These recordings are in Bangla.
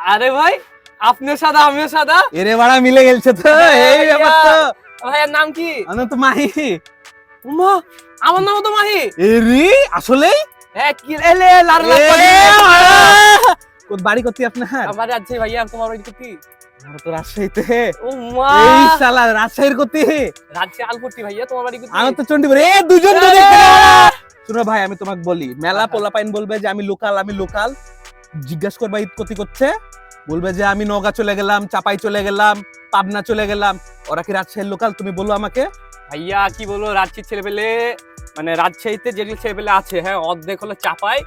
আরে ভাই, আপনিও সাদা আমিও সাদা। এরে বাড়া মিলে গেছে তো, এই ব্যাপার তো। ভাইয়ের নাম কি? আমি তো মাহি। উমা, আমার নামও তো মাহি। এরি আসলেই হ্যাঁ, কি এলে লার লার কোন বাড়ি করতে আপনার? আমার আছে ভাইয়া, তোমার বাড়ি কি? আমরা তো রাজশাহীতে। ও মা, এই শালা রাজশাহীর করতে। রাজশাহী আলপট্টি ভাইয়া, তোমার বাড়ি কি? আমি তো চন্ডিপুর। এ দুজন তো শুনো ভাই, আমি তোমাকে বলি, মেলা পোলাপাইন বলবে যে আমি লোকাল। জিজ্ঞাসা করবা ঈদ কতি করছে, বলবে যে আমি নওগাঁ চলে গেলাম, চাপাই চলে গেলাম, পাবনা চলে গেলাম। ওরা কি রাজশাহীর লোকাল? তুমি বলো আমাকে। ভাইয়া কি বলবো, রাজশাহীর ছেলেপেলে মানে রাজশাহীতে যেগুলো ছেলেপেলে আছে, হ্যাঁ, অর্ধেক হলো চাপাই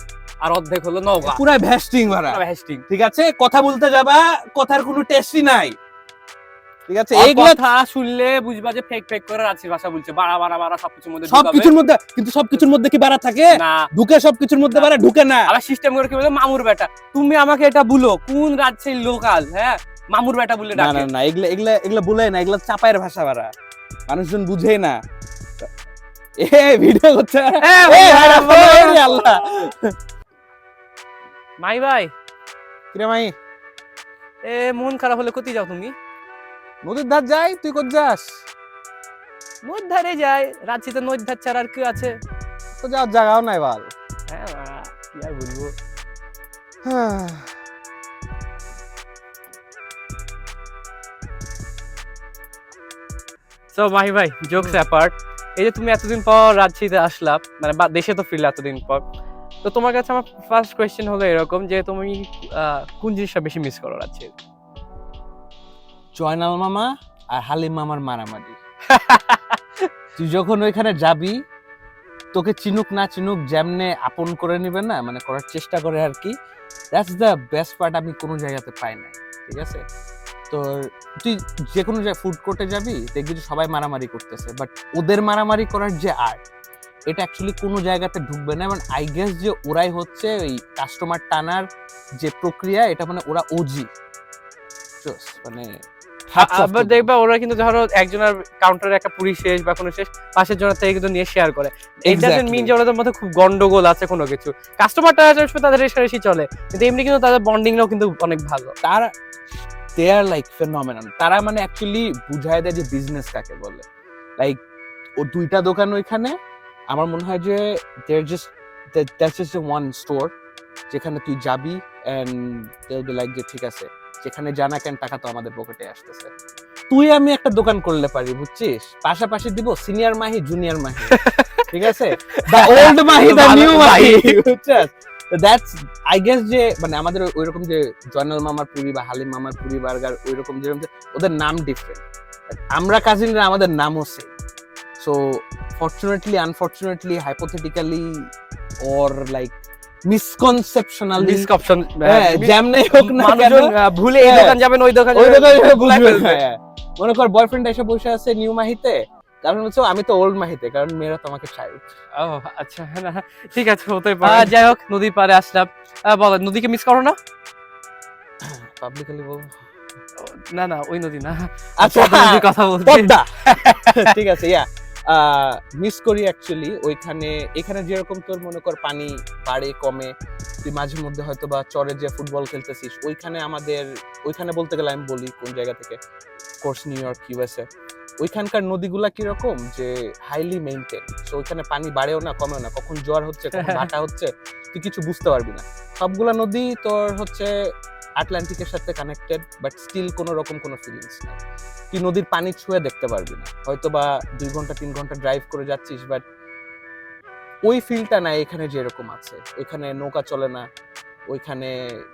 আর অর্ধেক হলো নওগাঁ। পুরা ভ্যাস্টিং ভাড়া। ভ্যাস্টিং। ঠিক আছে, কথা বলতে যাবা, কথার কোনো টেস্টই নাই। ঠিক আছে, এই এইগুলা কথা শুনলে বুঝবা যে ফেক করে রাজশাহীর ভাষা বলছে, বাড়া সবকিছুর মধ্যে সবকিছুর মধ্যে, কিন্তু সবকিছুর মধ্যে কি বাড়া থাকে? না, ঢুকে সবকিছুর মধ্যে বাড়া ঢুকে না। আবার সিস্টেম করে কি বলে, মামুর বেটা। তুমি আমাকে এটা বলো কোন রাজশাহীর লোকাল, হ্যাঁ, মামুর বেটা বলে না ডাকে। না না, এগুলা বলে না, এগুলা চাপায়ের ভাষা বাড়া, মানুষজন বুঝেই না। এ ভিডিও করছে। আল্লাহ মাই ভাই, কিরে মাই, এ মন খারাপ হলে কোথায় যাও তুমি? নদীর ধার যাই, তুই কোথায় যাস? নদীর ধারে যাই, রাজশাহীতে নদীর ধার ছাড়া আর কি আছে? তো যাওয়ার জায়গাও নাই বাল। হ্যাঁ বাড়া, কি আর বলবো। সো মাহি ভাই, জোকস অ্যাপার্ট, এই যে তুমি এতদিন পর রাজশাহীতে আসলা, মানে দেশে তো ফিরলে এতদিন পর, তো তোমার কাছে আমার ফার্স্ট কোয়েশ্চেন হলো এরকম যে তুমি কোন জিনিসটা বেশি মিস করো রাজশাহীর? জয়নাল মামা আর হালিম মামার মারামারি। তুই যখন ওইখানে যাবি, তোকে চিনুক না চিনুক যেমনে আপন করে নিবে না, মানে করার চেষ্টা করে আর কি। দ্যাটস দ্য বেস্ট পার্ট, আমি কোনো জায়গাতে পাই না। ঠিক আছে, তো তুই যে কোনো জায়গায় ফুড কোর্টে যাবি, দেখবি যে সবাই মারামারি করতেছে, বাট ওদের মারামারি করার যে আর্ট, এটা অ্যাকচুয়ালি কোনো জায়গাতে ঢুকবে না। এবং আই গেস যে ওরাই হচ্ছে ওই কাস্টমার টানার যে প্রক্রিয়া, এটা মানে ওরা ওজি মানে। আবার দেখবা ওরা কিন্তু ধরো একজনের কাউন্টারে একটা পুরি শেষ বা কোনো শেষ, পাশের জনের থেকে কিন্তু নিয়ে শেয়ার করে। এটা ডাজন্ট মিন যে ওদের মধ্যে খুব গন্ডগোল আছে কোনো কিছু। কাস্টমারটা আসলে তাদের রেশারেশি চলে, কিন্তু এমনি কিন্তু তাদের বন্ডিংটাও কিন্তু অনেক ভালো। তারা দে আর লাইক ফেনোমেনন। তারা মানে অ্যাকচুয়ালি বুঝায় দেয় যে বিজনেস কাকে বলে। লাইক ও দুইটা দোকান ওইখানে, আমার মনে হয় যে there just that's just one store যেখানে তুই যাবি and they will be like যে ঠিক আছে, যেখানে জানা কেন টাকা তো আমাদের পকেটে আসতেছে। তুই আমি একটা দোকান করলে পারি, বুঝছিস, পাশাপাশি দিব সিনিয়র মাহি জুনিয়র মাহি। ঠিক আছে, the old Mahi the new Mahi, বুঝছিস? দ্যাটস আই গেস যে মানে আমাদের ওইরকম যে জয়নাল মামার পুরি বা হালিম মামার পুরি বার্গার, ওইরকম যেরকম ওদের নাম ডিফারেন্ট, আমরা কাজিনরা আমাদের নামও same. So fortunately unfortunately hypothetically or like misconceptionally misconception, যেমনে হোক না কেন ভুলে এই দোকান যাবেন ওই দোকান বুঝবে। মনে কর বয়ফ্রেন্ড এসে বসে আছে নিউ মাহিতে, কারণ হচ্ছে আমি তো ওল্ড মাহিতে, কারণ মেয়েরা তো আমাকে চাই। ও আচ্ছা, না ঠিক আছে, হতে পারে। যাই হোক, নদীর পাড়ে আসলাম, বলো নদীকে মিস করো না? পাবলিকলি বল। না না, ওই নদী না, আচ্ছা নদীর কথা বলছি। পদ্মা। ঠিক আছে, ইয়া মিস করি অ্যাকচুয়ালি ওইখানে। এখানে যেরকম তোর মনে কর পানি বাড়ে কমে, তুই মাঝে মধ্যে হয়তো বা চরে যে ফুটবল খেলতেছিস, ওইখানে আমাদের ওইখানে বলতে গেলে আমি বলি কোন জায়গা থেকে, কোর্স নিউ ইয়র্ক ইউএসএ, ওইখানকার নদীগুলা কিরকম যে হাইলি মেইনটেইন। সো ওইখানে পানি বাড়েও না কমেও না, কখন জোয়ার হচ্ছে কখন ভাটা হচ্ছে তুই কিছু বুঝতে পারবি না। সবগুলা নদী তোর হচ্ছে আটলান্টিকের সাথে কানেক্টেড, বাট স্টিল কোনো রকম কোনো ফিলিংস নাই। তুই নদীর পানি ছুঁয়ে দেখতে পারবি না, হয়তো বা 2 ঘন্টা 3 ঘন্টা ড্রাইভ করে যাচ্ছিস, বাট ওই ফিলটা নাই এখানে যেরকম আছে। ওইখানে নৌকা চলে না, ওইখানে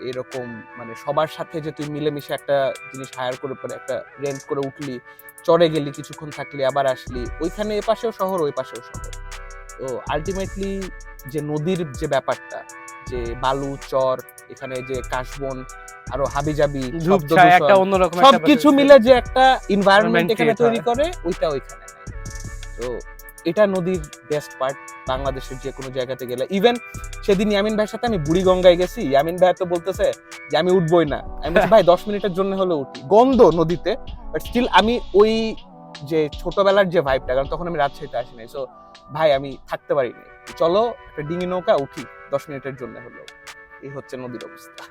এরকম মানে সবার সাথে যে তুই মিলেমিশে একটা জিনিস হায়ার করে পরে একটা রেন্ট করে উঠলি, চড়ে গেলি, কিছুক্ষণ থাকলি, আবার আসলি, ওইখানে এ পাশেও শহর ওই পাশেও শহর। তো আলটিমেটলি যে নদীর যে ব্যাপারটা, যে বালু চর, এখানে যে কাশবন, আরো হাবিজাবি একটা অন্যরকম সবকিছু মিলে যে একটা এনভায়রনমেন্ট এখানে তৈরি করে, ওইটা ওইখানে নাই। তো এটা নদীর বেস্ট পার্ট। বাংলাদেশের যে কোনো জায়গাতে গেলে, ইভেন সেদিন ইয়ামিন ভাইয়ের সাথে আমি বুড়িগঙ্গায় গেছি, ইয়ামিন ভাই তো বলতেছে যে আমি উঠবই না, আমি বলছি ভাই 10 মিনিটের জন্য হলে উঠি, গন্ধ নদীতে, বাট স্টিল আমি ওই যে ছোটবেলার যে ভাইবটা, কারণ তখন আমি রাজশাহীতে আসি নাই, সো ভাই আমি থাকতে পারিনি, চলো একটা ডিঙি নৌকা উঠি 10 মিনিটের জন্য হলো। এই হচ্ছে নদীর অবস্থা।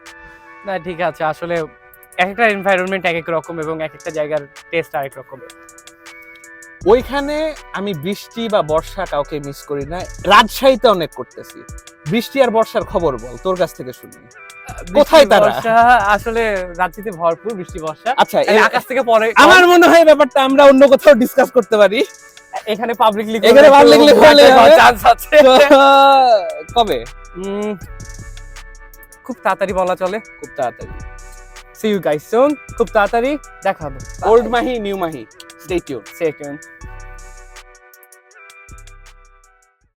না ঠিক আছে, আসলে এক একটা এনভায়রনমেন্ট এক এক রকম এবং এক একটা জায়গার টেস্ট আরেক রকম। ওইখানে আমি বৃষ্টি বা বর্ষা কাউকে মিস করি না। রাজশাহীতে অনেক করতেছি। বৃষ্টি আর বর্ষার খবর বল, তোর কাছ থেকে শুনি। কোথায় বৃষ্টি, তারা? বর্ষা, আসলে রাজশাহীতে ভরপুর বৃষ্টি বর্ষা। আচ্ছা, এই আকাশ থেকে পরে আমার মনে হয় ব্যাপারটা আমরা অন্য কোথাও ডিসকাস করতে পারি। এখানে পাবলিকলি এখানে publicly বললে হবে। চান্স আছে। তো, কবে? উম, খুব তাড়াতাড়ি বলা চলে। খুব তাড়াতাড়ি। See you guys soon. খুব তাড়াতাড়ি দেখা হবে। Old Mahi, new Mahi, stay tune. Stay tuned.